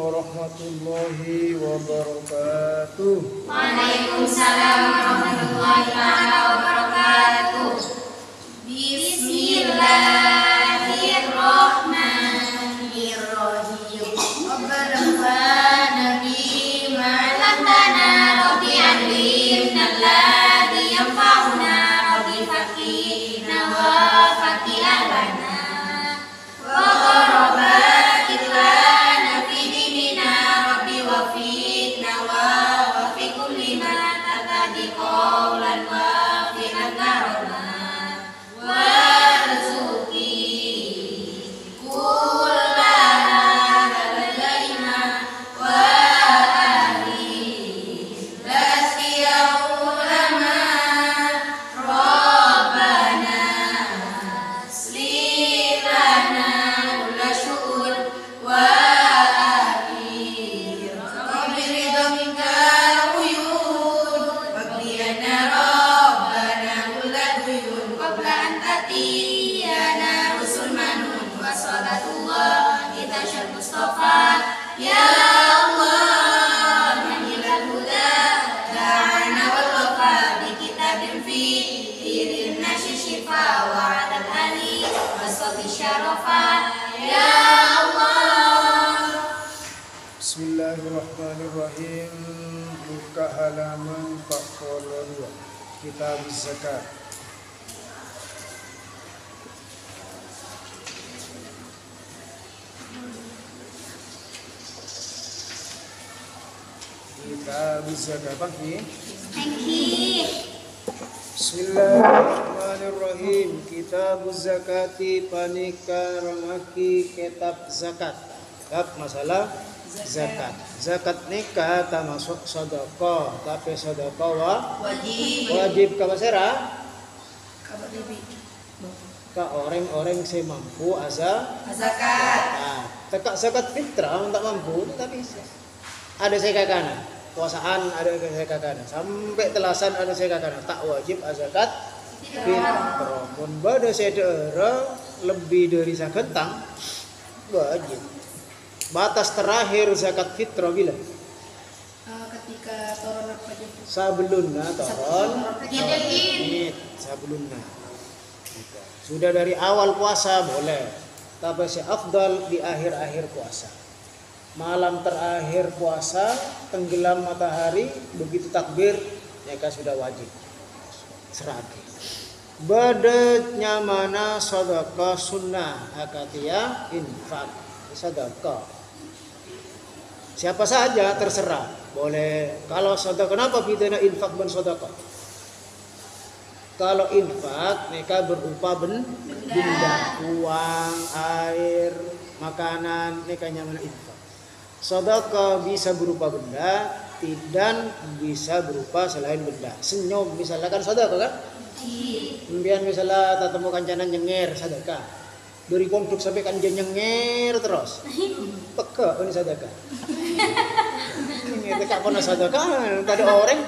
warahmatullahi wabarakatuh. Waalaikumsalam warahmatullahi wabarakatuh. Bismillahirrahmanirrahim. Rabbana bima 'allamtana rabbi 'allimna alladhi yanfa'una rabbi faqihna wa faqih lana wa qarabatik lana fi dinina rabbi wafiqna wa wafiq lima taqadi qawlan wa fi'lan karama warzuqi kullana ladaina wa ahli lasya ulama rabbana slilana kulla syu'un wa akhir rabbi ridha minka uyun wabliyana rabbana kulla duyun qabla an tatiyana rusul manun wa salatullah kita syar mustafa ya Allah manilal huda da'ana wal wafa bi kitabin fi dirin nasyi syifa wa adab ali wa sabi syarafa ya Allah. Bismillahirrahmanirrahim. Buka halaman 42 Kitab Zakat. Kitab Zakat pagi. Thank you. Bismillahirrahmanirrahim. Kitab Zakati panika ramaki kitab zakat. Bab masalah zakat. Zakat nikah termasuk sedekah, tapi sedekah wajib ka basera ka orang-orang yang mampu Zakat. Nah, tekak zakat fitrah tak mampu tak bisa. Ada saya kakana, puasaan ada saya kakana, sampai telasan ada saya kakana, tak wajib zakat fitrah. Mun bada sedera lebih dari sakentang wajib. Batas terakhir zakat fitrah bila? Ketika toron apa jadi? Sabelunna toron. Sabelunna. Sudah dari awal puasa boleh, tapi afdal di akhir-akhir puasa. Malam terakhir puasa, tenggelam matahari, begitu takbir, mereka sudah wajib. Seragi. Badanya mana sedekah sunnah, akatia infak. Sedekah. Siapa saja terserah, boleh. Kalau sedekah, kenapa bedanya infak dan sedekah? Kalau infak mereka berupa benda, uang, air, makanan, mereka nyaman infak. Sedekah bisa berupa benda dan bisa berupa selain benda. Senyum misalnya kan sedekah kan? Kemudian misalnya tak temu kancanan nyenger sedekah. Dari pondok sampai kan nyenger terus. Peka ini sedekah. Ini tak pernah sedekah, tak ada orang.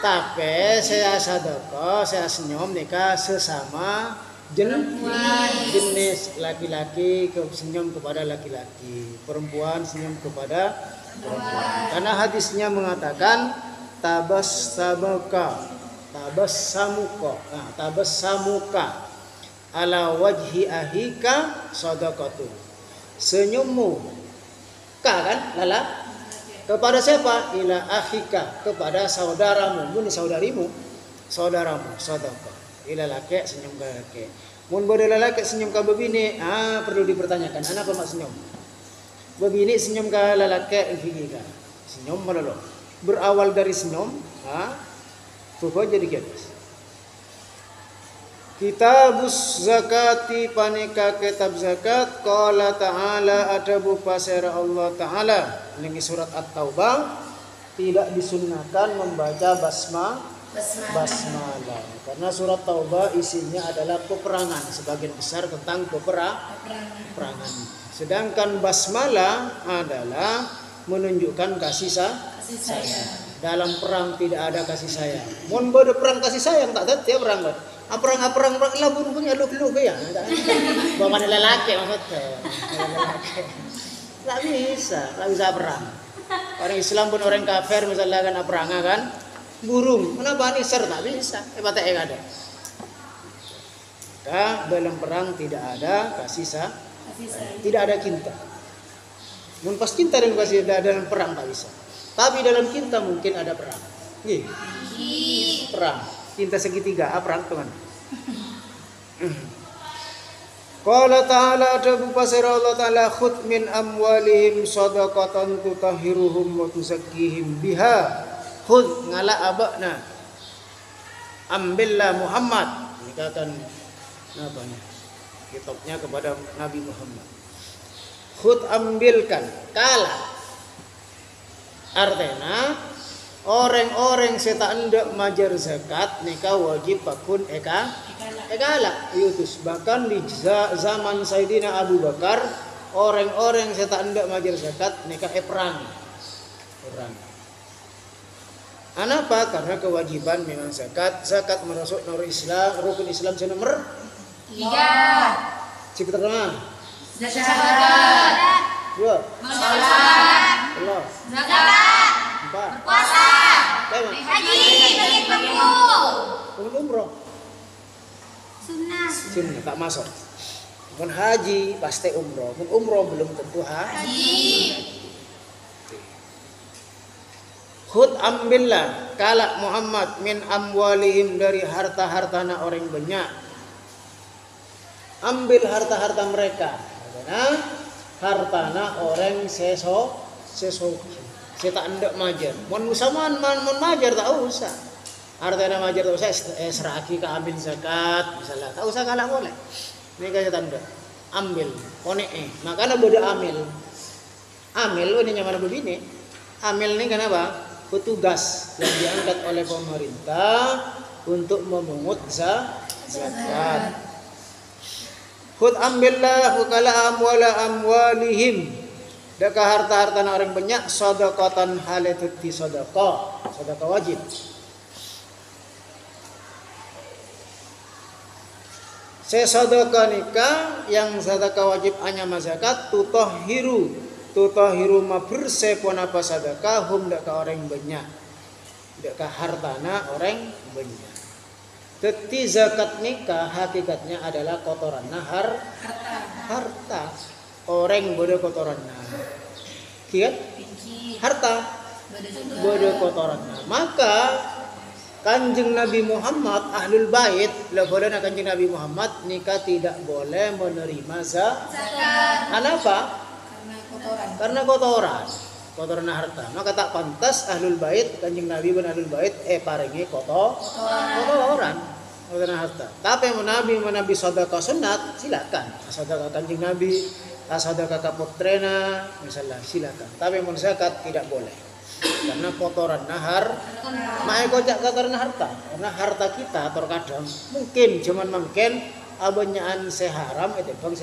Tapi saya sedekah, saya senyum mereka sesama jenis laki-laki senyum kepada laki-laki, perempuan senyum kepada perempuan. Karena hadisnya mengatakan tabassamuka ala wajhi ahika sadaqatu. Senyummu kan lala kepada siapa? Ila akhika, kepada saudaramu, mun saudarimu, saudaramu sadaqah. Ila laki senyum ke laki. Mun bade laki senyum ke bebini, perlu dipertanyakan, ana apa mak senyum? Bebini senyum ke laki gigi ka. Senyum mana lo? Berawal dari senyum, pokok jadi ketas. Kitabus zakati panika kitab zakat qala ta'ala ada bupa sera Allah Ta'ala ini surat At-Taubah tidak disunnahkan membaca basmalah karena surat Taubah isinya adalah peperangan sebagian besar tentang peperangan sedangkan basmalah adalah menunjukkan kasih sayang dalam perang tidak ada kasih sayang mun bade perang kasih sayang tak ada tiap perang perang lah burung-burung ya lu ya. Bawa lalaki maksudnya. Tak bisa perang. Orang Islam pun orang kafir misalnya kan perang kan, burung, kenapa niser tak bisa? Hebatnya yang ada. Maka dalam perang tidak ada kasih sayang, tidak ada cinta. Mun pas cinta dan kasih dalam perang tak bisa. Tapi dalam cinta mungkin ada perang. Nih, perang, cinta segitiga, perang teman. Qala ta'ala adabu pasira Allah ta'ala khud min amwalihim sadaqatan tutahhiruhum wa tuzakkihim biha. Khud ngala abakna. Ambillah Muhammad. Ini katakan apa nih? Kitabnya kepada Nabi Muhammad. Khud ambilkan kala. Artinya orang-orang seta hendak majar zakat nika wajib pakun ekala yutus. Bahkan di zaman Sayyidina Abu Bakar orang-orang seta hendak majar zakat nika perang. Kenapa? Karena kewajiban memang zakat merasuk nur Islam, rukun Islam nomor 3. Cipta pertama. Zakat. 2. Salat. Allah. Zakat. 4. Puasa. Haji bagi Umroh. Sunnah. Tak masuk. Mun haji pasti umroh. Mun umroh belum tentu haji. Khud ambillah kala Muhammad min amwalihim dari harta-hartana orang banyak. Ambil harta-harta mereka. Karena hartana orang seso. Saya tak hendak majar. Mun musaman mun majar tak usah. Hartana majar tak usah seraki ke ambil zakat misalnya. Tak usah kalah boleh. Ini kaya tanda. Ambil. Kone makanya bodoh amil. Amil ini nyaman begini. Amil ini kenapa? Petugas yang diangkat oleh pemerintah untuk memungut zakat. Khud ambillah kala amwalihim. Daka harta-harta orang banyak sedekatan halatuti sedekah wajib. Sedekah nikah yang sedekah wajib hanya zakat tutahhiru ma bersepon apa sedekah hum daka orang banyak. Daka hartana orang banyak. Teti zakat nikah hakikatnya adalah kotoran harta. Orang bodoh kotoran kiat harta bodoh kotoran. Maka Kanjeng Nabi Muhammad ahlul bait labolana Kanjeng Nabi Muhammad nikah tidak boleh menerima zakat. Kenapa? Karena kotoran harta. Maka tak pantas ahlul bait Kanjeng Nabi ben ahlul bait paringi kotoran harta. Tapi Nabi sedekah sunat silakan. Sedekah Kanjeng Nabi sedekah kaputrena misalnya silakan. Tapi mun zakat tidak boleh. Karena kotoran nahar mae kocak kotoran harta. Karena harta kita terkadang mungkin abanyaan seharam itu bang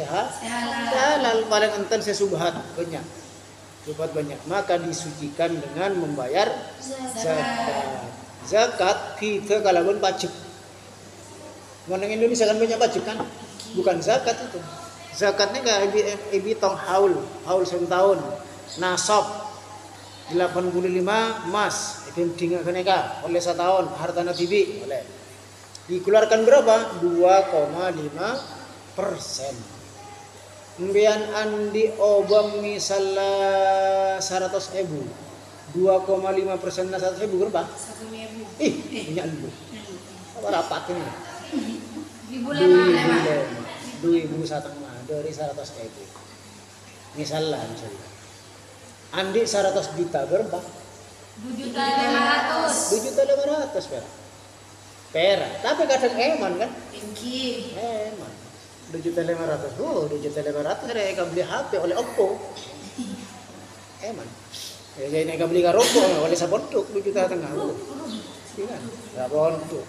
halal paling enten sesubhat banyak. Maka disucikan dengan membayar zakat kita kalaupun pajak. Orang Indonesia kan banyak pajak kan? Bukan zakat itu. Zakatnya kayak ibi tong haul 1 tahun. Nasab 85 emas itu tinggal keneka oleh 1 tahun hartana bibi oleh. Dikeluarkan berapa? 2,5%. Kemudian andi obam misalnya 100.000. 2,5% 100.000 berapa? 1.000. Banyak lu. Apa rapat ini? Di bulan 2.000 dari 100.000. Misalnya. Andi 100 juta berapa? 2.500.000 perak. Tapi kadang eman kan? Eman. 2.500.000. 2.500.000 mereka beli HP oleh Oppo. Eman. Jadi mereka beli Oppo oleh sabontuk 2 juta tengah. Iya. Sabontuk.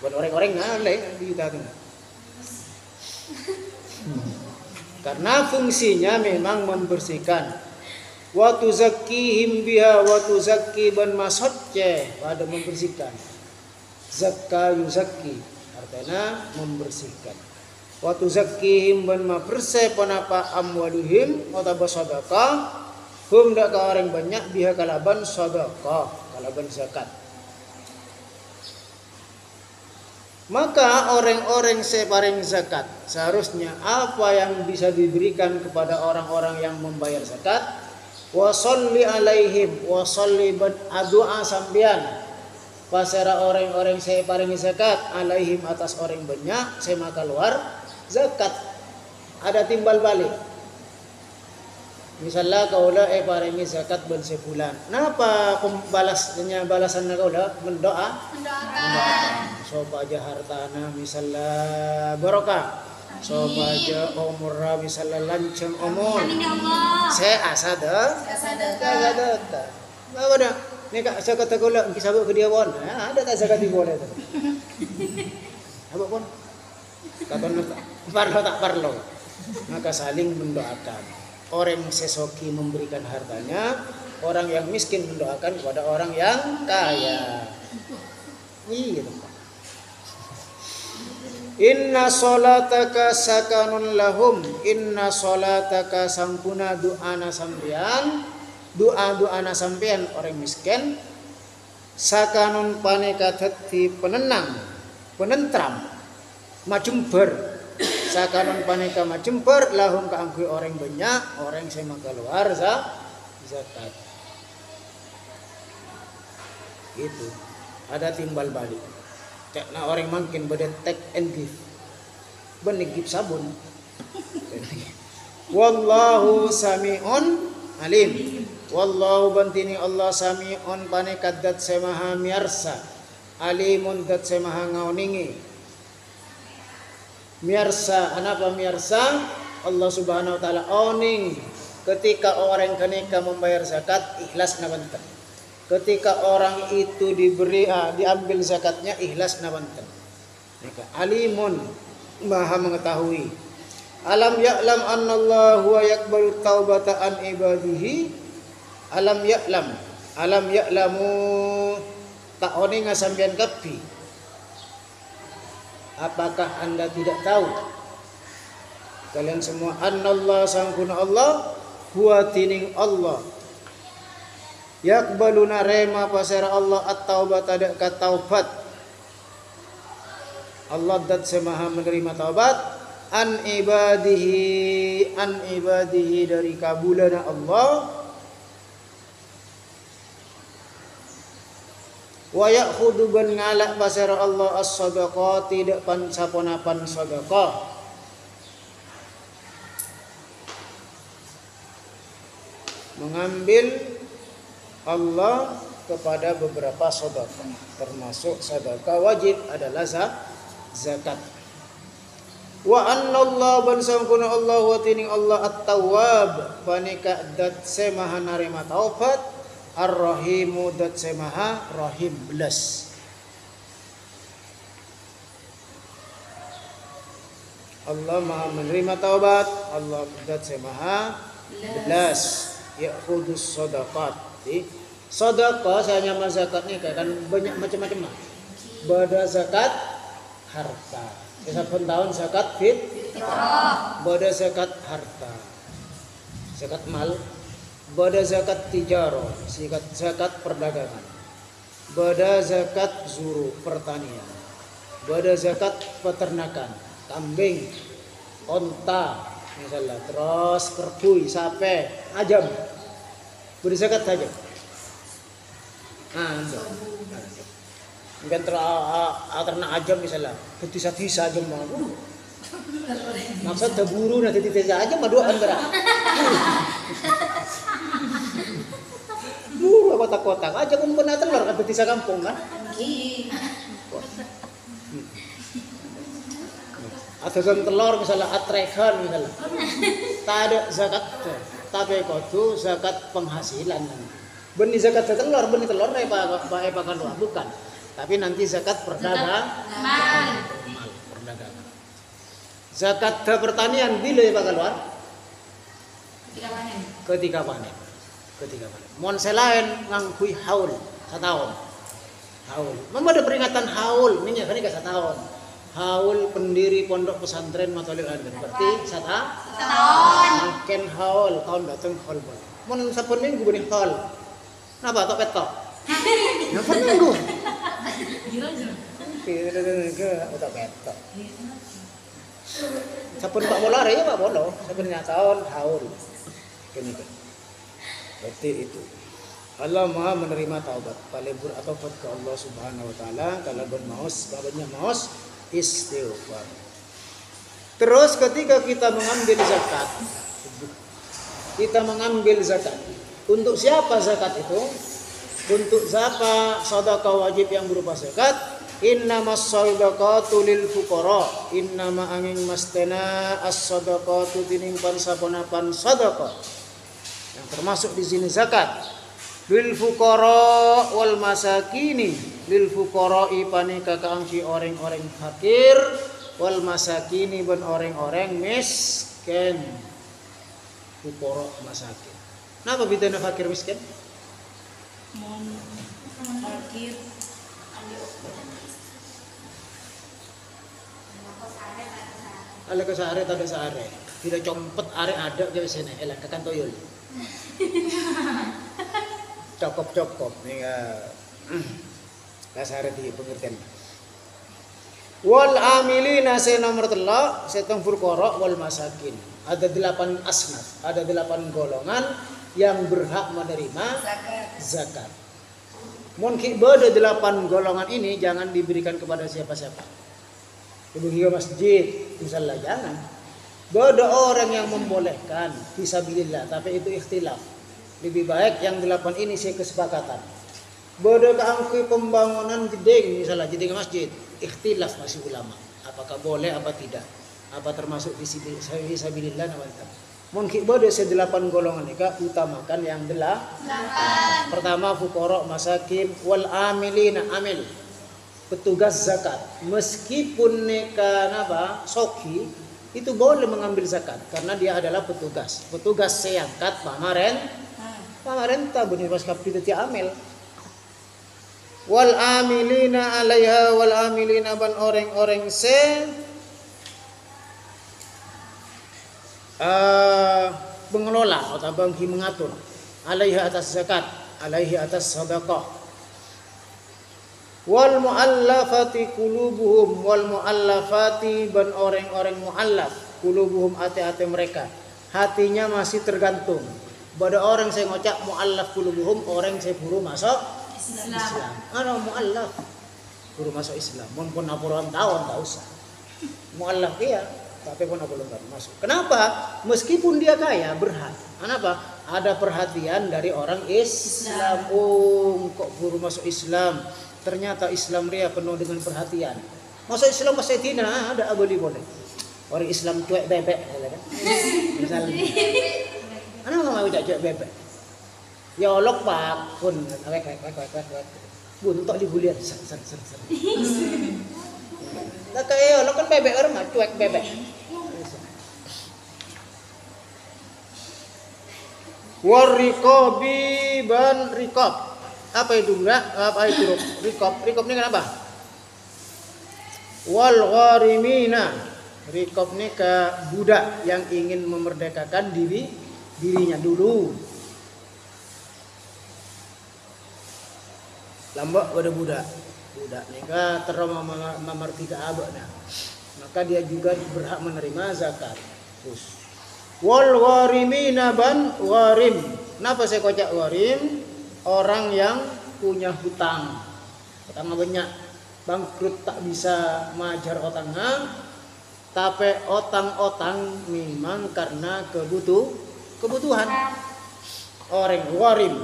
Buat orang-orang ngalih 2 juta tengah. Karena fungsinya memang membersihkan. Wa tuzakkihim biha wa tuzakki ban masocce pada membersihkan. Zakka yuzakki artinya membersihkan. wa tuzakkihim ban ma bersih panapa amwaluhim atau sedekah hum dak ka orang banyak biha kalaban sedekah kalaban zakat. Maka orang-orang separing zakat seharusnya apa yang bisa diberikan kepada orang-orang yang membayar zakat wa sholli alaihim wa sholli doa sambian pasera orang-orang separing zakat alaihim atas orang banyak saya maka keluar zakat ada timbal balik. Misalnya kaulah paringi zakat ben sebulan. Napa balasannya kaulah mendoa? Mendoakan. Supaya hartana misalnya barokah. Supaya umurna misalnya lanceng umur. Amin ya Allah. Saya asada. Apa dah? Ni kak zakat kaulah engki sabuk ke dia pon. Ada tak zakat di boleh tu. Apa pun? Kata tak parlo. Maka saling mendoakan. Orang sesoki memberikan hartanya, orang yang miskin mendoakan kepada orang yang kaya. Gitu. Inna sholataka sakanun lahum. Inna sholataka sampuna doana sampean. Doa-doana sampean orang miskin. Sakanun paneka teti penenang, penentram, majember. Sakanun paneka majember lahum kaangkui orang banyak orang saya keluar zakat. Itu ada timbal balik. Karena orang makin pada take and give. Benih give sabun. Wallahu sami'un alim. Wallahu bantini Allah sami'un paneka dat semaha miarsa. Alimun dat semaha ngauningi. Miarsa, apa miarsa? Allah Subhanahu wa taala oning ketika orang kenika membayar zakat ikhlas nabanten. Ketika orang itu diambil zakatnya ikhlas nabanten. Alimun maha mengetahui. Alam ya'lam annallahu wa yaqbalu taubata an ibadihi. Alam ya'lamu tak oning sampeyan kapi. Apakah anda tidak tahu? Kalian semua annallah sangkuna Allah huwa tining Allah. Yaqbaluna rema pasera Allah at-taubat ada ka taubat. Allah dat semaha menerima taubat an ibadihi dari kabulana Allah. Wa ya'khudhu ban ngalak pasara Allah as-sadaqah tidak pan saponapan sedekah. Mengambil Allah kepada beberapa sedekah termasuk sedekah wajib adalah zakat. Wa annallaha ban sangkuna Allah wa tining Allah at-tawwab panika dat semaha narima taubat. Ar-Rahimu dat semaha rahim belas. Allah maha menerima taubat. Allah dat semaha belas. Ya'khudus sadaqat. Sedekah hanya zakatnya kan banyak macam-macam. Bada zakat harta. Setiap tahun zakat fitrah. Bada zakat harta. Zakat mal. Bada zakat tijaro, zakat perdagangan. Bada zakat zuru, pertanian. Bada zakat peternakan, kambing, onta, misalnya, terus kerbui, sapi, ajam. Bada zakat saja. Mungkin ternak ajam misalnya, betis-betis ajam mau. Maksud buru nanti titis aja madu antara. Buru kotak-kotak aja pun benar telur kan betis kampung kan. Atau telur misalnya atrekan misalnya. Tak ada zakat, tapi itu zakat penghasilan. Benih zakat telur, benih telur pakan bukan. Tapi nanti zakat perdagangan. Perdagangan. Zakat pertanian bila ya bakal keluar? Ketika panen. Mon selain ngangkui haul setahun. Haul. Memang ada peringatan haul, minyak kan 1 tahun. haul pendiri pondok pesantren Matolib Aden. Berarti sata Tahun. makin haul tahun datang haul boleh. Mun saben minggu benih haul. Napa tok petok? Napa minggu? Ke otak petok. Saben Pak Bola ya Pak Bolo, sabennya tahun haul. Kene. Berarti itu. Allah Maha menerima taubat. Palebur atau ke Allah Subhanahu wa taala kalau bermaus, babanya maus istighfar. Terus ketika kita mengambil zakat, kita mengambil zakat. Untuk siapa zakat itu? Untuk siapa sedekah wajib yang berupa zakat? Innamas shadaqatu lil fuqara. Innama angin mastena as-shadaqatu tining pan saponapan sedekah. Yang termasuk di sini zakat. Lil fuqara wal masakini. Lil fuqara ipane kakaangsi orang-orang fakir wal masakini ben orang-orang miskin. Fuqara masakin. Napa bedanya fakir miskin? Fakir. Ala ke sare ada sare. Tidak compet are ada ke sini. Elah ke kantoyol. Cokop nih kasare di pengertian. Wal amilina se nomor telok setong fuqara wal masakin. Ada 8 asnaf, ada 8 golongan yang berhak menerima zakat. Mungkin beda 8 golongan ini jangan diberikan kepada siapa-siapa. Ibu masjid misalnya jangan. Beda orang yang membolehkan fisabilillah, tapi itu ikhtilaf. Lebih baik yang 8 ini saya kesepakatan. Bodoh keangkui pembangunan jeding misalnya jeding masjid, ikhtilaf masih ulama. Apakah boleh apa tidak? Apa termasuk fisabilillah apa tidak? Mungkin bodoh se-8 golongan ini utamakan yang 8. Pertama fuqara masakin wal amilina amil. Petugas zakat. Meskipun neka napa soki itu boleh mengambil zakat karena dia adalah petugas. Petugas seangkat pamarentah benih pas kapita ti amil. Wal amilina alaiha wal amilina ban orang-orang pengelola atau bangki mengatur alaiha atas zakat, alaihi atas sedekah. Wal muallafati qulubuhum wal muallafati ban orang-orang muallaf qulubuhum ati-ati mereka. Hatinya masih tergantung. Pada orang saya ngocak muallaf qulubuhum, orang saya buru masuk Islam. Ana muallaf buru masuk Islam. Mun pun apuran tahun tak usah. Muallaf dia, tapi pun apuran tahun masuk. Kenapa? Meskipun dia kaya berhak. Kenapa? Ada perhatian dari orang Islam. Oh, kok buru masuk Islam? Ternyata Islam dia penuh dengan perhatian. Masuk Islam masih tina ada abadi boleh. Orang Islam cuek bebek kan. Misalnya ana mau cuek bebek. Ya olok pak pun wek. Buntok di bulian ser. Tak kaya olok kan bebek orang mah cuek bebek. Warriqabi ban riqab. Apa itu enggak? Apa itu rikob? Rikob ini kenapa? Wal gharimina. Rikob ini ke budak yang ingin memerdekakan dirinya dulu. Lambak pada budak. Budak ini ke terima memertika abaknya. Maka dia juga berhak menerima zakat. Terus. Wal gharimina ban gharim. Kenapa saya kocak gharim? Orang yang punya hutang banyak, bangkrut tak bisa majar otangnya, tapi otang memang karena kebutuhan. Orang warim,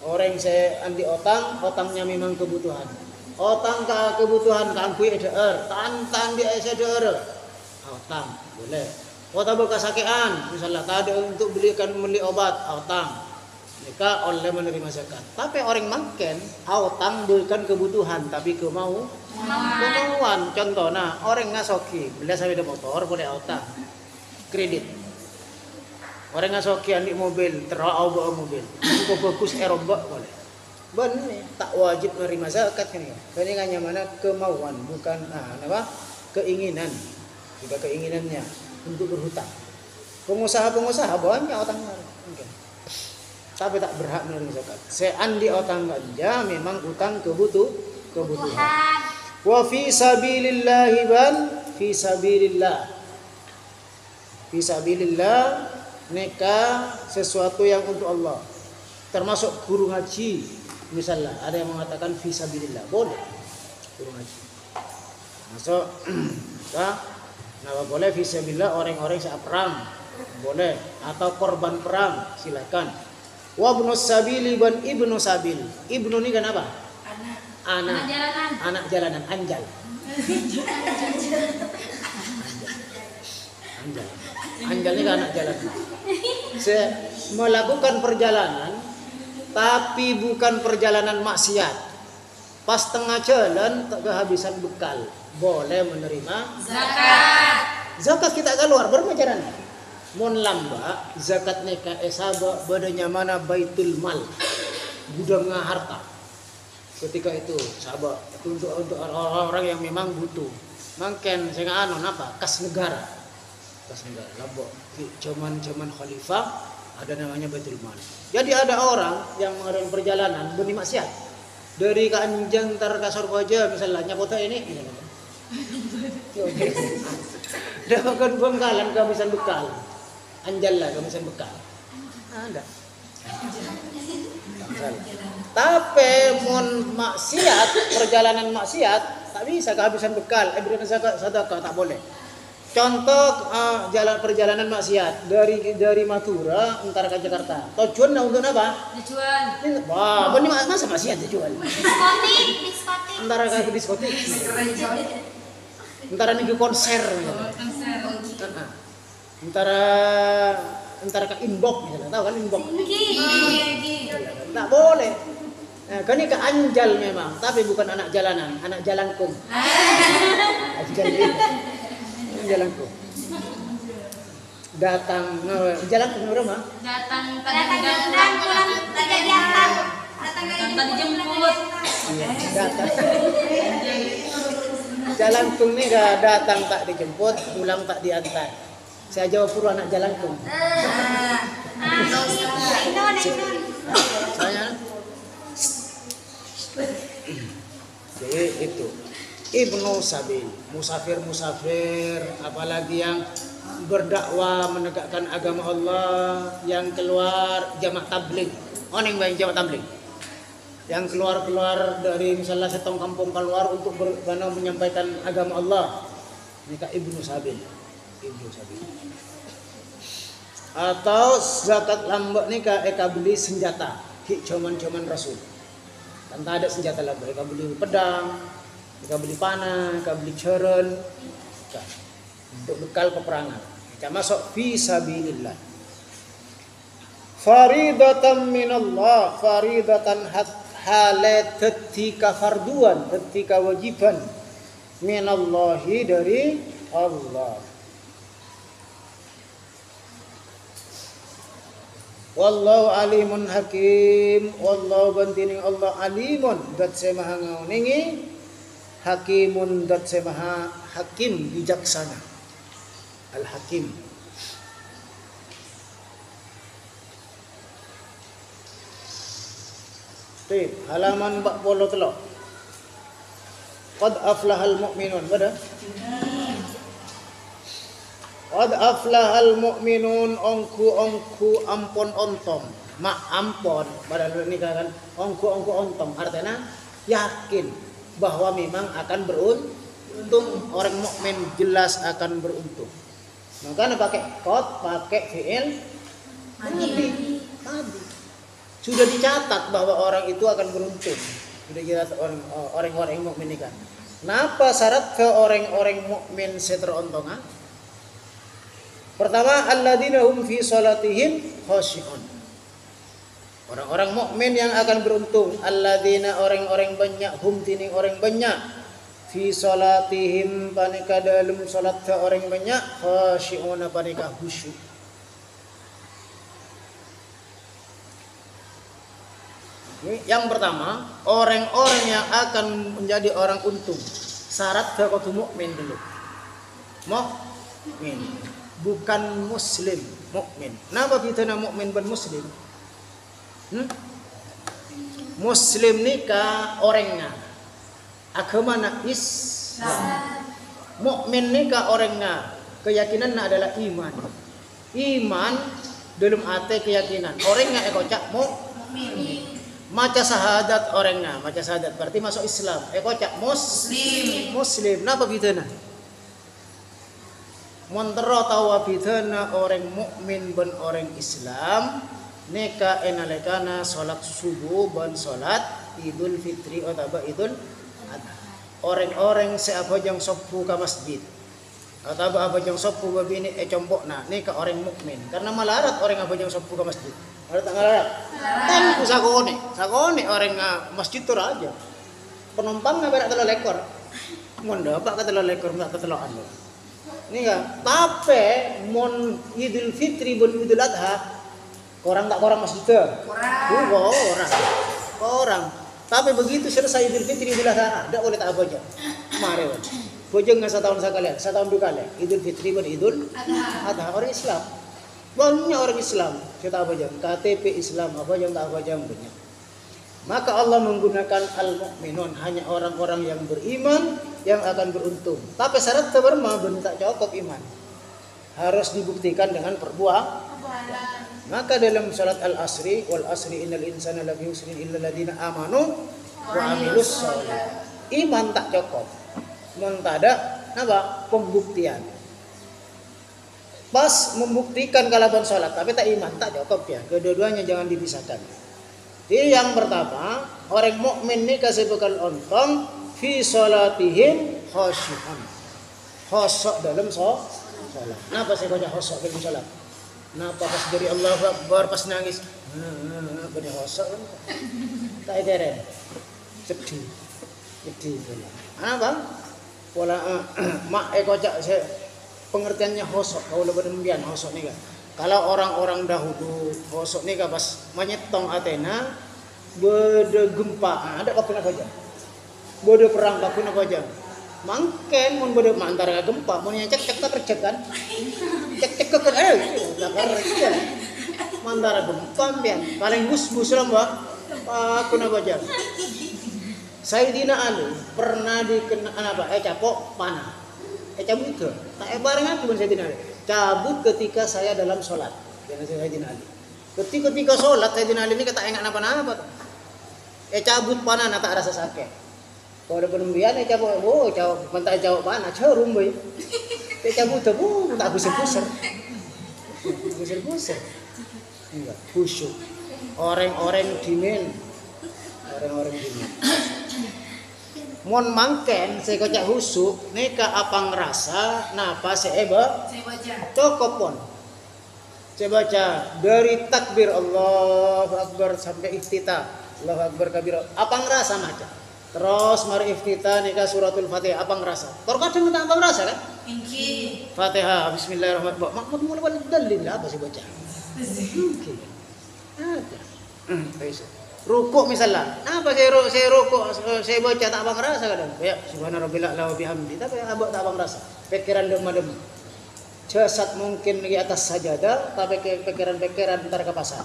orang saya anti otangnya memang kebutuhan. Otang ke kebutuhan kangkui EDR, tantang dia EDR, otang boleh. Otang berkesakian, misalnya tadi untuk beli obat, otang. Mereka oleh menerima zakat. Tapi orang makan, utang bukan kebutuhan, tapi kemauan. Contohnya, orang ngasoki, beli sepeda motor, boleh utang, kredit. Orang ngasoki anik mobil, terau bawa mobil, bagus erombak boleh. Benar, tak wajib menerima zakat kan ya. Ini hanya mana kemauan, bukan apa? keinginan, juga keinginannya untuk berhutang. Pengusaha-pengusaha banyak utang mungkin, tapi tak berhak menerima zakat. Seandi utang ganja memang utang kebutuhan. Wa fi sabilillahi ban fi sabilillah. Fi sabilillah neka sesuatu yang untuk Allah. Termasuk guru ngaji misalnya ada yang mengatakan fi sabilillah boleh guru ngaji. Masuk nah boleh fi sabilillah orang-orang saat perang boleh atau korban perang silakan. Wa ibnus sabili ban ibnu sabil. Ibnu ini kan apa? Anak jalanan anjal. Anjal ini kan anak jalanan. Melakukan perjalanan tapi bukan perjalanan maksiat. Pas tengah jalan tak kehabisan bekal, boleh menerima Zakat. Zakat kita keluar bermajaran. Mon lamba zakat neka esaba badanya mana baitul mal, gudang harta. Ketika itu sahabat itu untuk orang-orang yang memang butuh. Mungkin saya anu apa? Kas negara labo zaman khalifah ada namanya baitul mal. Jadi ada orang yang mengadakan perjalanan demi maksiat dari Kanjeng tar ke Surabaya misalnya kota ini dapatkan bengkalan kehabisan bekal anjal lah kehabisan bekal ada tapi mon maksiat perjalanan maksiat tak bisa kehabisan bekal berikan sedekah tak boleh. Contoh perjalanan maksiat dari Madura entar ke Jakarta. Tujuannya untuk apa? Tujuan. Wah, benih masa maksiat tujuan. Diskotik. Entar ke diskotik. Entar ke konser. Entar ke inbox misalnya. Tahu kan inbox? Tak boleh. Nah, kan ini ke anjal memang, tapi bukan anak jalanan, anak jalankum. Jalanku datang jalan ke rumah Datang pulang lagi diantar. Datang dijemput. Datang jalanku nih gak datang tak dijemput pulang tak diantar. Saya jawab pura anak jalanku. Saya jadi itu Ibnu Sabil, musafir, apalagi yang berdakwah menegakkan agama Allah, yang keluar jamaah tabligh. Yang baik jamaah tabligh. Yang keluar dari misalnya setong kampung keluar untuk menyampaikan agama Allah. Ini Ibnu Sabil. Atau zakat lambak ni eka beli senjata, zaman Rasul. Tanpa ada senjata lambak, eka beli pedang, kita beli panah, kita beli ceren, untuk bekal peperangan. Kita masuk fi sabilillah. Faridatan minallah, faridatan halat ketika farduan, ketika wajiban minallahi dari Allah. Wallahu alimun hakim, wallahu bantining Allah alimun, dat saya maha ngauningi. Hakimun dat semaha hakim bijaksana. Al-Hakim. Tip halaman 43. Qad aflahal mu'minun. Pada? Qad aflahal mu'minun ongku ampon ontong. Ampon padahal ini kan ongku ontong artinya yakin bahwa memang akan beruntung. Orang mukmin jelas akan beruntung. Makanya pakai qad, pakai fi'il madi. Sudah dicatat bahwa orang itu akan beruntung. Sudah dicatat orang-orang mukmin ini kan. Kenapa syarat ke orang-orang mukmin seterontongan? Pertama, alladzina hum fi salatihim khashi'un. Orang-orang mukmin yang akan beruntung, alladzina orang-orang banyak, hum tining orang banyak, fi salatihim panika dalam salat ka orang banyak, khashi'una panika khusyuk. Yang pertama, orang-orang yang akan menjadi orang untung, syarat ke kudu mukmin dulu. mukmin, bukan muslim, mukmin. Napa kita nak mukmin ben muslim? Muslim nikah orangnya agama nak Islam. Mukmin nikah orangnya keyakinan adalah iman. Iman dalam hati keyakinan. Orangnya ekocak mukmin. Maca syahadat orangnya, maca syahadat berarti masuk Islam. Ekocak muslim. Napa bidana? Montero tawa bidana orang mukmin ben orang Islam. Neka enalekana salat subuh ban salat Idul Fitri atau Idul Adha. Orang-orang seabajang sopu ke masjid atau abajang sopu babini combokna neka orang mukmin karena malarat orang abajang sopu ke masjid. Ada tak malarat? Kan sakone orang masjid tu aja. Penumpang berak telo lekor. Mon dapat ka telo lekor enggak ka telo anu. Ini kan tapi mon Idul Fitri ban Idul Adha orang tak orang masjid tu. Orang. Tapi begitu selesai Idul Fitri Idul Adha, tidak boleh tak apa aja. Mari, bojeng nggak setahun dua kali. Idul Fitri dan Idul Adha orang Islam. Banyak orang Islam. Kita apa aja? KTP Islam apa yang tak apa aja banyak. Maka Allah menggunakan al-mukminun hanya orang-orang yang beriman yang akan beruntung. Tapi syarat terberma bentuk cukup iman. Harus dibuktikan dengan perbuatan. Maka dalam salat al-asri wal asri innal insana lafi husrin illa alladziina amanu wa amilus sholihat. Iman tak cukup. Mentada apa? Pembuktian. Pas membuktikan kalaban salat tapi tak iman tak cukup ya. Kedua-duanya jangan dipisahkan. Jadi yang pertama, orang mukmin ni kasih bekal ontong fi salatihim khasyu'un. Khusyuk dalam salat. Kenapa saya baca khusyuk dalam salat? Kenapa pas dari Allahu Akbar pas nangis? Beri khusyuk kan? Tak ada. Sedih. Apa? Pola mak ekocak saya pengertiannya khusyuk. Kau lebih demikian khusyuk ni kan. Kalau orang-orang dahulu khusyuk ni kan pas menyetong Athena berde gempa ada kapun apa aja. Berde perang kapun apa aja. Mangken mun berde antara gempa mun cek tak kerja kan. Cek kan lakar ya. Mantara gempa pian paling bus lah Mbak. Aku apa aja. Sayyidina Ali pernah dikena apa? Capok panah. Cabut ke? Tak bareng aku dengan Sayyidina Ali. Cabut ketika saya dalam sholat. Dengan Sayyidina Ali. Ketika sholat Sayyidina Ali ini kata ingat apa-apa. Cabut panah tak rasa sakit. Kalau ada penembian cabut, pantai cabut panah, carum boy. Cabut tu, tak pusing-pusing. Pusing-pusing. Enggak, khusyuk. Orang-orang dingin. Mon mangken saya kocak husuk neka apa ngerasa napa saya cukup pon saya baca dari takbir Allahu Akbar sampai iftitah Allahu Akbar kabir apa ngerasa macam terus mari iftitah neka suratul Fatihah apa ngerasa terkadang kita apa ngerasa kan Fatihah Bismillahirrahmanirrahim makmud mulai dalil apa saya baca ada rukuk misalnya, apa saya rukuk, saya baca tak abang rasa kadang. Ya, subhana rabbil a'la wa bihamdi. Tapi abang tak abang rasa. Pikiran dem-dem. Jasad mungkin di atas sajadah, tapi pikiran ntar ke pasar.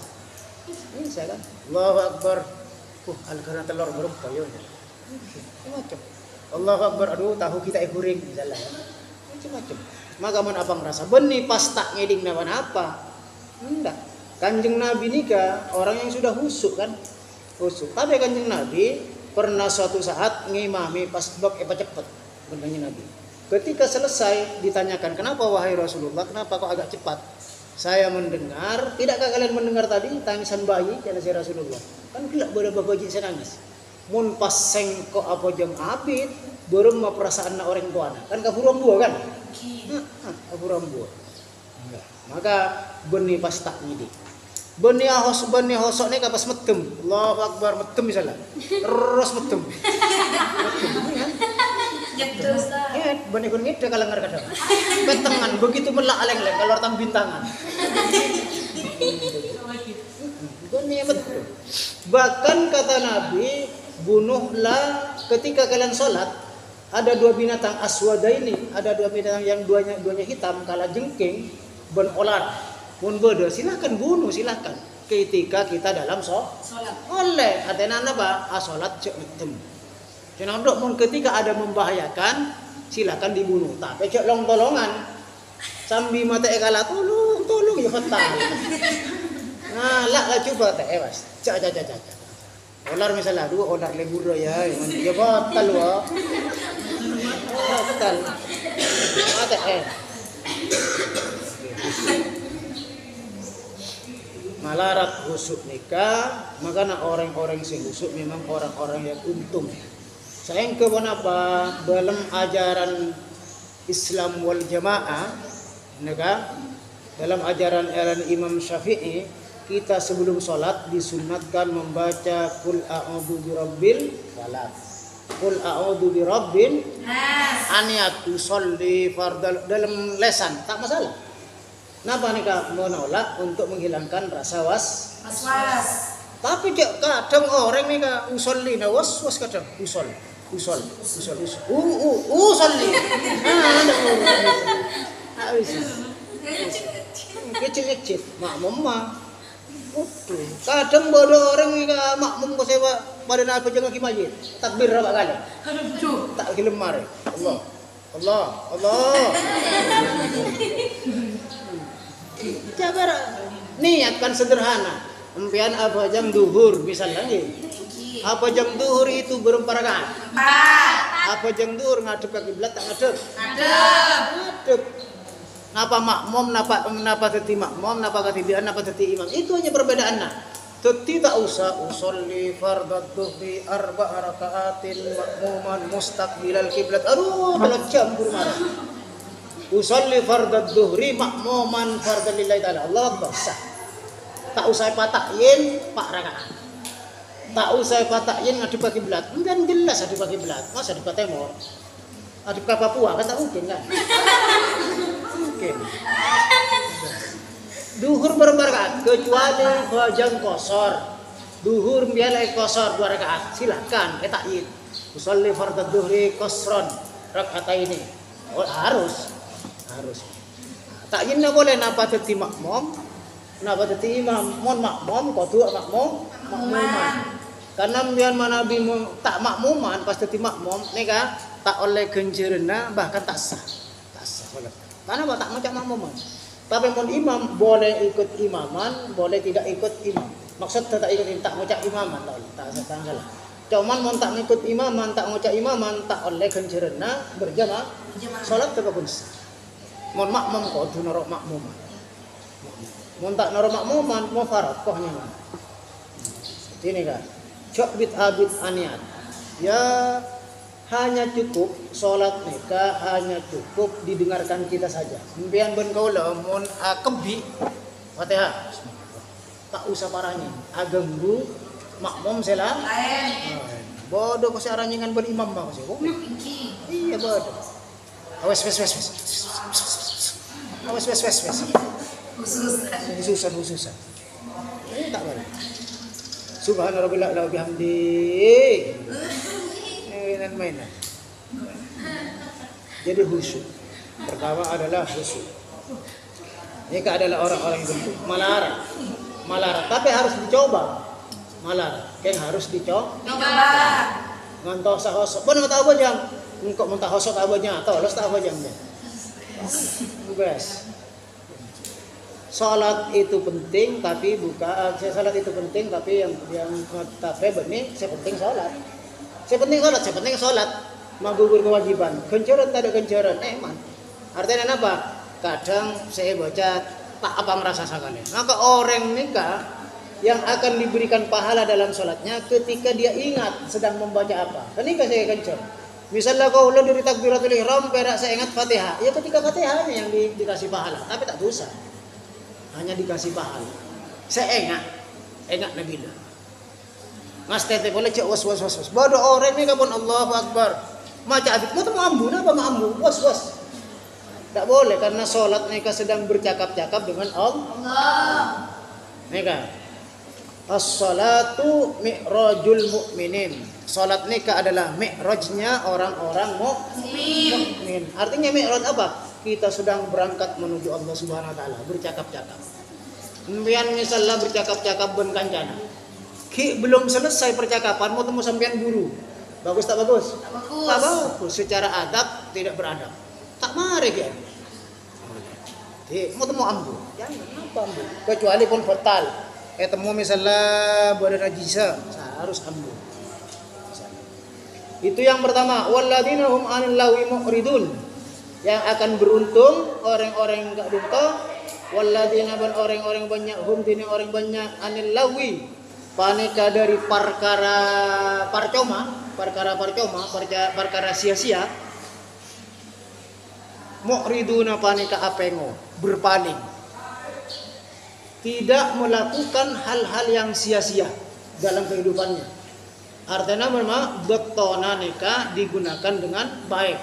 Ini saya kan. Allahu Akbar. Al-kana telur berumpa yo. Macam. Allahu Akbar. Aduh, tahu kita goreng misalnya. Macam-macam. Maka mun abang rasa benih pas tak ngeding nawan apa? Enggak. Kanjeng Nabi nikah orang yang sudah husuk kan? Husuk. Tapi Kanjeng Nabi pernah suatu saat ngimami pas blok cepat Kanjeng Nabi. Ketika selesai ditanyakan, "Kenapa wahai Rasulullah? Kenapa kok agak cepat?" Saya mendengar, tidakkah kalian mendengar tadi tangisan bayi kata si Rasulullah? Kan gelak pada babaji saya nangis. Mun pas sengko apa jam abid, belum perasaan orang tua. Kan kafuram buah kan? Kafuram buah. Maka benih pas tak nyidik. Benih hosok ni kapas metem. Allahu Akbar metem misalnya. Terus metem. Ya, benih kuning itu kalau nggak kadang. Petengan begitu melak aleng-aleng kalau tang bintangan. Benih betul. Bahkan kata Nabi, bunuhlah ketika kalian sholat. ada dua binatang aswada ini, ada dua binatang yang duanya hitam, kala jengking, ben olar, pun beda, silakan bunuh, silakan. Ketika kita dalam sholat, oleh katanya apa? Sholat cek tem. Jangan dok, mun ketika ada membahayakan, silakan dibunuh. Tapi cek tolongan, sambil mata ekala tolong ya fatal. Nah, lah coba teh was, cak. Olar misalnya, dua olar lebur ya batal wah. Batal. Mata malarat husuk nikah, makanya orang-orang yang husuk memang orang-orang yang untung. Sayang ke apa dalam ajaran Islam wal Jamaah, dalam ajaran Imam Syafi'i, kita sebelum sholat disunatkan membaca Qul a'udzu birabbil falaq, Qul a'udzu birabbin nas, aniat tusolli fardal dalam lesan tak masalah. Kenapa nih kak menolak untuk menghilangkan rasa was. Tapi kadang orang nih kak usolli na was kadang usol. Usolli. Ada orang. Kecil makmum mah. Kadang bodoh orang ni makmum ko sewa pada nak jangan pergi masjid. Takbir berapa kali? Tak gelem mari. Allah. Coba niatkan sederhana. Empian apa jam duhur misalnya ni. Apa jam duhur itu berapa rakaat? 4. Apa jam duhur ngadep ke kiblat tak ngadep? Ngadep. Napa makmum, napa teti makmum, napa ketidian, napa teti imam. Itu hanya perbedaannya. Teti tak usah usolli fardad dhuhri 4 rakaatin makmuman mustaqbilal kiblat. Aduh, kalau campur marah. Usolli fardad dhuhri makmuman fardal lillahi ta'ala. Allah Akbar. Sah. Tak usah patakin 4 rakaat. Tak usah patakin ngadep ke kiblat. Kan jelas ngadep ke kiblat. Masa ngadep ke timur? Ngadep ke Papua kan tak mungkin kan? Duhur berapa rakaat kecuali fajr qasar. Duhur biarlah qasar 2 rakaat. Silakan takyin. Usolli fardad dhuhri qasran rakaatain ini. Oh, harus. Takyinnya boleh napa teti makmum, napa teti imam. Mon makmum kudu makmuman. Karena biar mana tak makmuman pas teti makmum nega tak oleh genjerena bahkan tak sah. Karena tak macam makmuman. Tapi mon imam boleh ikut imaman, boleh tidak ikut imam. Maksud tak ikut tak macam imaman tak salah. Cuman mon tak ikut imaman, tak macam imaman, tak oleh genjerena berjamaah salat tetap sah. Mon makmum kudu norok makmuman. Mon tak norok makmuman mau fardhnya mah. Ini kan. Cok bid'ah aniat. Ya hanya cukup sholat nikah, hanya cukup didengarkan kita saja. Mbian ben kaula mun kebi Fatihah. Tak usah parahnya. Aganggu makmum sela. Bodoh ko si aranyengan ben imam ba ko si. Iya bodoh. Wes. Khususan. Ini tak boleh. Subhanallah wa bihamdi. Mainan. Jadi khusyuk. Pertama adalah khusyuk. Ini adalah orang-orang yang bentuk malarat. Tapi harus dicoba. Malarat. Kan harus dicoba. Ngantos sahosok. Pun tahu apa jam? Engkau mentah hosok apa nya? Atau los tak apa jamnya? Bebas. Salat itu penting tapi salat itu penting tapi yang tapi benih saya penting salat. Saya penting salat. Magugur kewajiban. Genceran tak ada genceran. Man. Artinya apa? Kadang saya baca tak apa merasa sekali. Maka orang nikah yang akan diberikan pahala dalam salatnya ketika dia ingat sedang membaca apa. Ketika saya gencer. Misalnya kau ulang dari takbiratul ihram perak saya ingat Fatihah. Ya ketika Fatihah yang dikasih pahala, tapi tak dosa. Hanya dikasih pahala. Saya ingat Nabi lah. Mas tete boleh cek was. Bodoh orang ni kapun Allahu Akbar. Macam abid, apa mambu? Was. Tak boleh karena solat mereka sedang bercakap-cakap dengan Allah. Mereka. As-salatu mi'rajul mu'minin. Salat nikah adalah mi'rajnya orang-orang mukmin. Artinya mi'raj apa? Kita sedang berangkat menuju Allah Subhanahu wa taala, bercakap-cakap. Sampeyan misalnya bercakap-cakap ben kancana. Ki belum selesai percakapan mau temu sampean guru. Bagus tak bagus? Tak bagus. Tak bagus. Secara adab tidak beradab. Tak mari ya. Mau temu ambu. Jangan apa ambu. Kecuali pun fatal. Temu misalnya berada najisa, harus ambu. Itu yang pertama. Walladzina hum 'anil lagwi mu'ridun. Yang akan beruntung orang-orang yang enggak duka. Walladzina ban orang-orang banyak hum dini orang banyak 'anil lagwi. Panika dari perkara sia-sia. Mu'riduna panika apengo, berpaling. Tidak melakukan hal-hal yang sia-sia dalam kehidupannya. Artinya memang betona nikah digunakan dengan baik.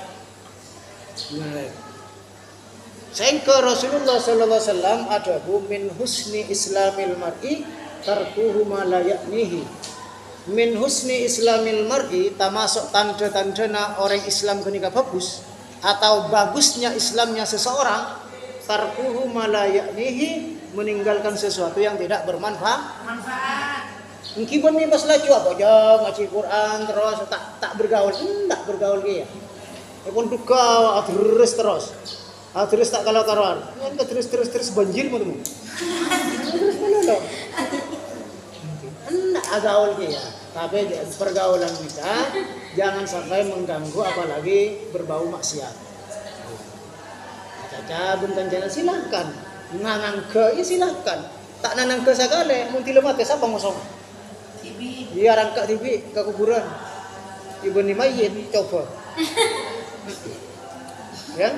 Sehingga Rasulullah sallallahu alaihi wasallam ada min husni islamil mar'i tarkuhu ma la ya'nihi. Min husni islamil mar'i termasuk tanda-tandana orang Islam kenika bagus atau bagusnya Islamnya seseorang tarkuhu ma la ya'nihi, meninggalkan sesuatu yang tidak bermanfaat. Mungkin ni pas laju apa aja ngaji Quran terus tak bergaul, enggak bergaul dia. Pun duka terus. Terus tak kalau karuan. Kan terus banjir mau temu. Terus mana? Enggak gaul dia. Tapi pergaulan kita jangan sampai mengganggu apalagi berbau maksiat. Caca buntan jalan silakan. Nanang ke ya silakan. Tak nanang ke sagale mun tilo mate sapa ngosong. TV. Dia rangkak TV ke kuburan. Ibu ni mayit coba. Ya?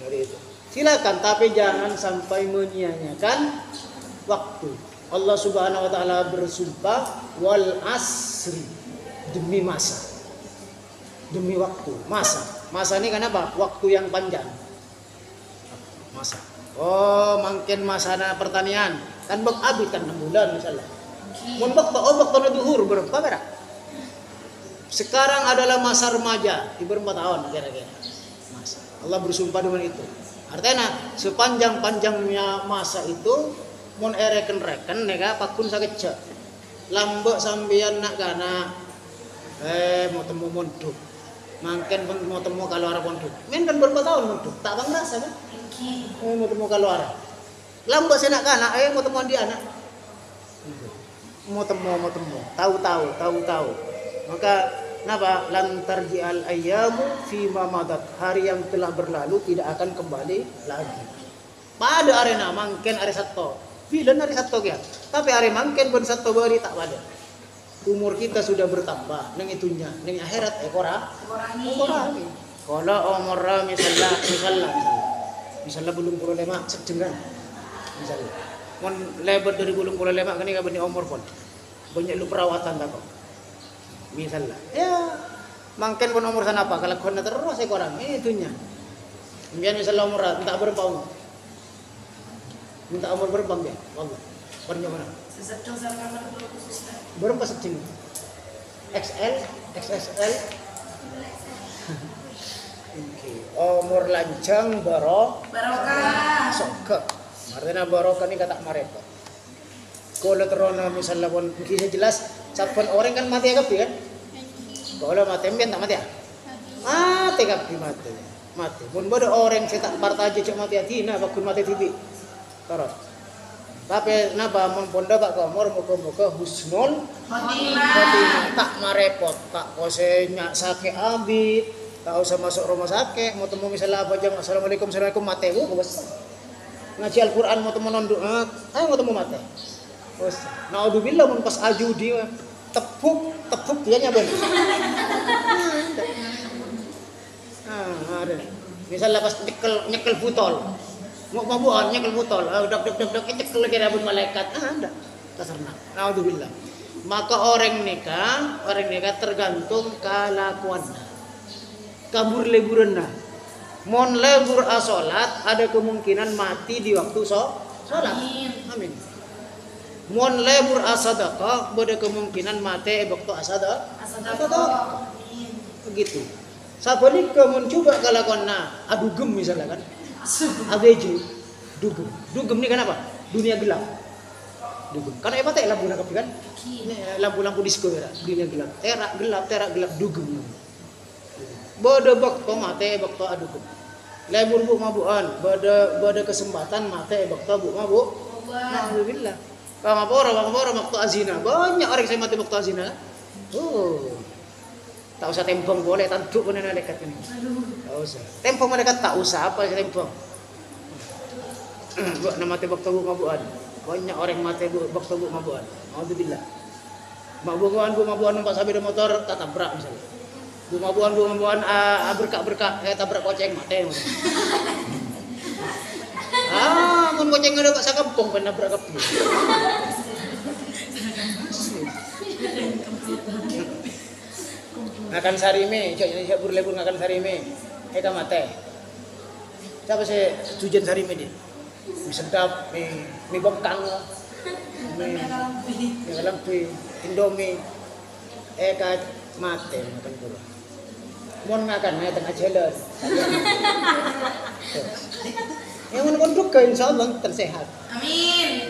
Dari itu. Silakan tapi jangan sampai menyia-nyiakan waktu. Allah Subhanahu wa taala bersumpah wal asri, demi masa. Demi waktu, masa. Masa ini kenapa? Waktu yang panjang. Masa. Oh, mungkin masana pertanian. Kan bak abis kan 6 bulan misalnya. Mun bak tahun duhur berapa berak? Sekarang adalah masa remaja, di berapa tahun kira-kira. Masa. Allah bersumpah dengan itu. Artinya sepanjang-panjangnya masa itu mun reken-reken nega pakun sakecek. Lambek sambian nak kana mau temu monduk. Mungkin mau temu kalau arah monduk. Men kan berapa tahun monduk? Tak bang rasa kan? Mau temu kalau arah. Lambek saya nak kana mau temu dia anak. Mau temu. Tahu. Maka napa lantar jial ayyamu fi ma madat, hari yang telah berlalu tidak akan kembali lagi. Pada arena mungkin hari Sabtu. Bilan hari Sabtu ya. Tapi hari mungkin pun Sabtu bari tak pada. Umur kita sudah bertambah nang itunya, nang akhirat kurangi. Kalau umur misalnya belum 45 sejengan. Misalnya. Mon lebar dari belum 45 kan ini bani umur pun. Banyak lu perawatan tak kok. Misalnya. Ya, mungkin pun umur sana apa kalau kena terus kurang itunya. Kemudian misalnya umur tak berapa umur. Minta umur berapa ya? Allah. Berapa mana? Berapa setting? XL, XXL. Okay. Umur lancang barokah. Sokak. Artinya barokah ini kata marepot. Kalau terona misalnya pun kisah jelas, saban orang kan mati agak kan? Kalau mati mbian tak mati ya? Mati kapi mati. Pun bodoh orang cetak partai aja cek mati atina, bakun mati tibi. Terus. Tapi napa mun pondok Pak Komor muga-muga husnul khotimah, tak marepot, tak kosenya sakit abid, tak usah masuk rumah sakit, mau temu misalnya apa jam assalamualaikum mate bos. Ngaji Al-Qur'an mau temu nonduk, ayo mau temu mate. Bos. Naudzubillah mun pas ajudi tepuk dia nyaben. Ada. Misalnya pas nyekel botol. Mau buat nyekel botol, dok nyekel kira pun malaikat, anda terserah. Naudzubillah. Maka orang nikah tergantung kelakuannya. Kabur leburanna. Mon lebur asolat ada kemungkinan mati di waktu sholat. Amin. Mon lebur asadaqah beda kemungkinan mate bakto asadaqah. Begitu. Sabalika mun coba kalakonna adugem misalnya kan. Abeju dugem. Dugem ini kan apa? Dunia gelap. Dugem. Karena apa teh lampu nangkep kan? Ini lampu-lampu disco ya, dunia gelap. Terak gelap dugem. Beda bakto mate bakto adugem. Lebur bu mabuan, beda kesempatan mate bakto bu mabuk. Alhamdulillah. Bangapora waktu azina. Banyak orang saya mati waktu azina. Oh. Tak usah tempong boleh tanduk pun ada dekat ini. Tak usah. Tempong mendekat tak usah apa tempong. Buat nama mati waktu mabuan. Banyak orang mati waktu mabuan. Alhamdulillah. Mabuan numpak sambil motor tak tabrak misalnya. Mabuan berkak tabrak koceng mati. Mun koceng ada sak kampung kan nabrak kepi. Ngakan sarime, cok burlebur ngakan sarime. Eka mate. Siapa sih tujuan sarime di? Sedap, mie bengkang. Mie lampi, Indomie. Eka mate makan pura. Mun ngakan tengah jalan. Yang menunduk ke insyaallah tersehat. Amin.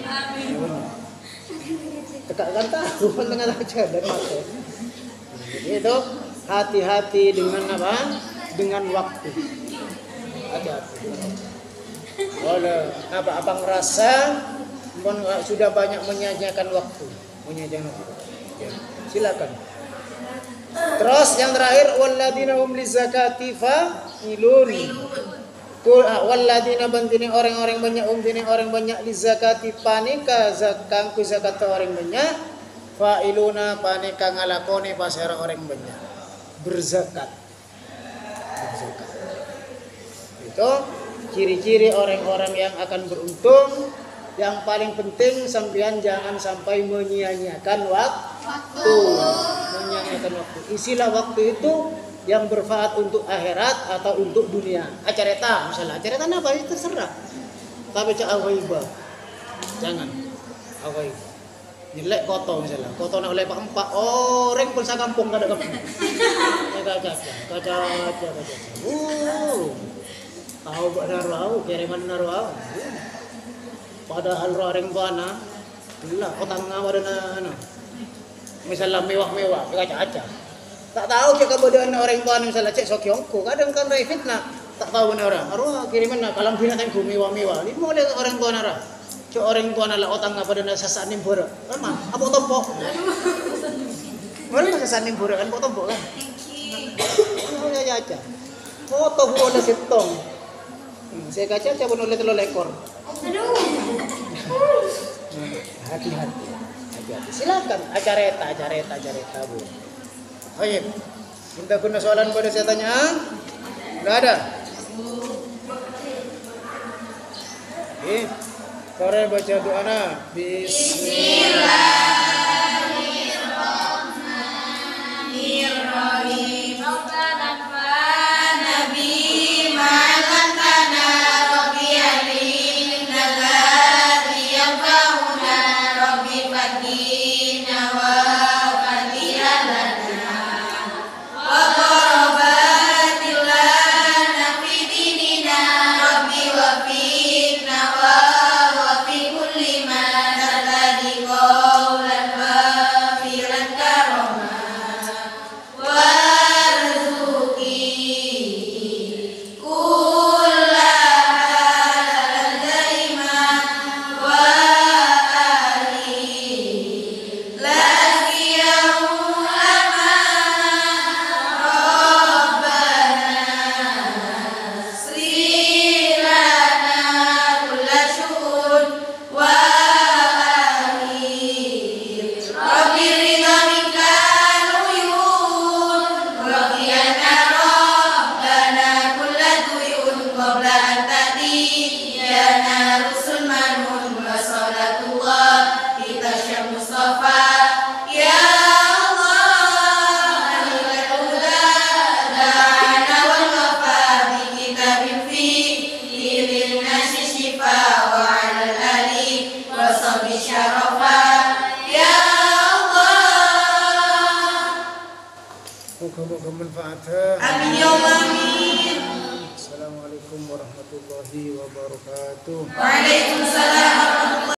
Tekan tahu tengah jalan mate. Itu hati-hati dengan apa? Dengan waktu. Hati-hati. Kalau apa ngerasa sudah banyak menyanyiakan waktu. Ya, silakan. Terus yang terakhir walladzina hum lizakati fa'ilun. Walladzina bantini orang-orang banyak orang banyak lizakati panika zakang ku zakat orang banyak fa'iluna panika ngalakone pasara orang banyak berzakat. Itu ciri-ciri orang-orang yang akan beruntung. Yang paling penting sampean jangan sampai menyia-nyiakan waktu. Menyia-nyiakan waktu. Isilah waktu itu yang bermanfaat untuk akhirat atau untuk dunia. Acareta misalnya, acareta apa itu terserah. Tapi cak awaiba. Jangan. Awaiba. Nyelek koto misalnya. Koto nak oleh Pak Empat, orang pun sakampung kada kampung. Kaca. Tahu buat naruau, kiriman naruau. Padahal orang bana, lah otang ngawar na misalnya mewah-mewah, kaca-kaca. Tak tahu cek kemudian orang bana misalnya cek sokyongko, kadang kan rai fitnah. Tak tahu ni orang. Arwah kiriman na kalam binatang ku mewah-mewah. Ini boleh orang bana ra. Cek orang bana lah otang ngapa dana sasaan nimbora. Emang apa tompok? Boleh sasaan nimbora kan tompok kan? Oh ya aja. Foto boleh setong. Saya kaca cabut oleh telur lekor. Hati-hati. Silakan acareta bu. Ayo, minta kuna soalan pada saya tanya. Enggak ada. Oke, sore baca doa na. Bismillahirrahmanirrahim. Syarafa Muka-muka manfaatnya. Amin ya Allah amin. Assalamualaikum warahmatullahi wabarakatuh. Waalaikumsalam warahmatullahi